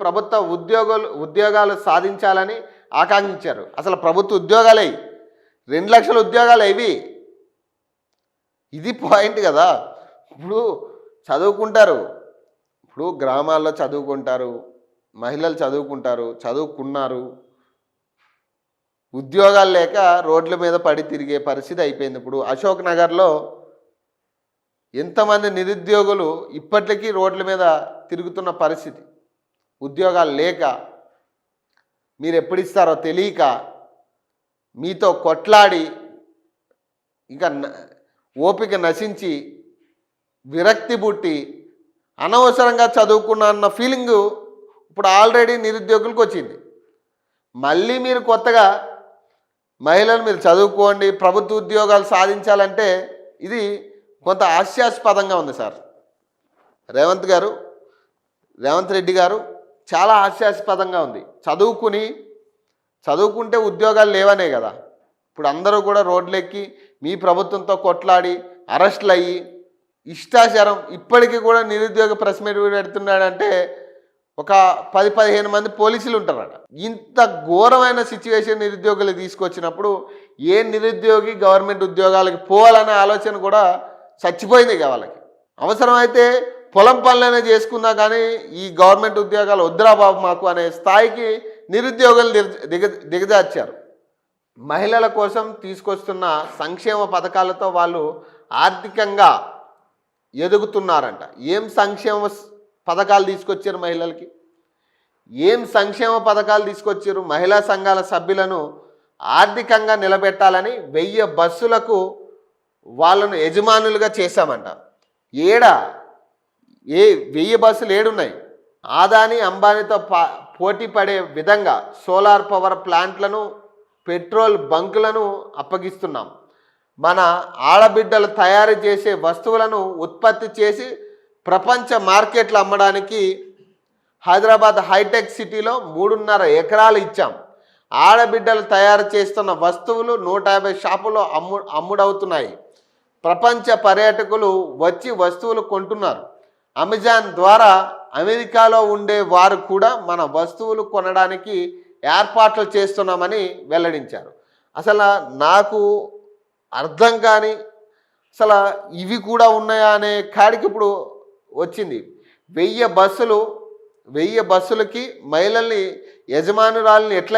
ప్రభుత్వ ఉద్యోగాలు సాధించాలని ఆకాంక్షించారు. అసలు ప్రభుత్వ ఉద్యోగాలే 2 లక్షల ఉద్యోగాలు ఇవి. ఇది పాయింట్ కదా. ఇప్పుడు చదువుకుంటారు, ఇప్పుడు గ్రామాల్లో చదువుకుంటారు, మహిళలు చదువుకున్నారు, ఉద్యోగాలు లేక రోడ్ల మీద పడి తిరిగే పరిస్థితి అయిపోయింది. ఇప్పుడు అశోక్ నగర్లో ఎంతమంది నిరుద్యోగులు ఇప్పటికీ రోడ్ల మీద తిరుగుతున్న పరిస్థితి. ఉద్యోగాలు లేక, మీరు ఎప్పుడు ఇస్తారో తెలియక, మీతో కొట్లాడి ఇంకా ఓపిక నశించి విరక్తి పుట్టి అనవసరంగా చదువుకున్నా అన్న ఫీలింగు ఇప్పుడు ఆల్రెడీ నిరుద్యోగులకు వచ్చింది. మళ్ళీ మీరు కొత్తగా మహిళలు మీరు చదువుకోండి, ప్రభుత్వ ఉద్యోగాలు సాధించాలంటే ఇది కొంత హాస్యాస్పదంగా ఉంది సార్. రేవంత్ రెడ్డి గారు చాలా హాస్యాస్పదంగా ఉంది. చదువుకుంటే ఉద్యోగాలు లేవనే కదా ఇప్పుడు అందరూ కూడా రోడ్లెక్కి మీ ప్రభుత్వంతో కొట్లాడి అరెస్టులు అయ్యి ఇష్టాచారం. ఇప్పటికీ కూడా నిరుద్యోగ ప్రెస్ మీట్ పెడుతున్నాడంటే ఒక 10-15 మంది పోలీసులు ఉంటారట. ఇంత ఘోరమైన సిచ్యువేషన్ నిరుద్యోగులు తీసుకొచ్చినప్పుడు ఏ నిరుద్యోగి గవర్నమెంట్ ఉద్యోగాలకు పోవాలనే ఆలోచన కూడా చచ్చిపోయింది ఇక వాళ్ళకి. అవసరమైతే పొలం పనులనే చేసుకున్నా కానీ ఈ గవర్నమెంట్ ఉద్యోగాలు వద్దురా బాబు మాకు అనే స్థాయికి నిరుద్యోగులు దిగజార్చారు. మహిళల కోసం తీసుకొస్తున్న సంక్షేమ పథకాలతో వాళ్ళు ఆర్థికంగా ఎదుగుతున్నారంట. ఏం సంక్షేమ పథకాలు తీసుకొచ్చారు మహిళలకి? ఏం సంక్షేమ పథకాలు తీసుకొచ్చారు? మహిళా సంఘాల సభ్యులను ఆర్థికంగా నిలబెట్టాలని 1000 బస్సులకు వాళ్ళను యజమానులుగా చేశామంట. 1000 బస్సులు ఏడున్నాయి? ఆదాని అంబానీతో పోటీ పడే విధంగా సోలార్ పవర్ ప్లాంట్లను, పెట్రోల్ బంకులను అప్పగిస్తున్నాం. మన ఆడబిడ్డలు తయారు చేసే వస్తువులను ఉత్పత్తి చేసి ప్రపంచ మార్కెట్లు అమ్మడానికి హైదరాబాద్ హైటెక్ సిటీలో 3.5 ఎకరాలు ఇచ్చాం. ఆడబిడ్డలు తయారు చేస్తున్న వస్తువులు 150 షాపుల్లో అమ్ముడవుతున్నాయి. ప్రపంచ పర్యాటకులు వచ్చి వస్తువులు కొంటున్నారు. అమెజాన్ ద్వారా అమెరికాలో ఉండే వారు కూడా మన వస్తువులు కొనడానికి ఏర్పాట్లు చేస్తున్నామని వెల్లడించారు. అసలు నాకు అర్థం కాని అసలు ఇవి కూడా ఉన్నాయా అనే కాడికి ఇప్పుడు వచ్చింది. 1000 బస్సులకి మహిళల్ని యజమానురాలని ఎట్లా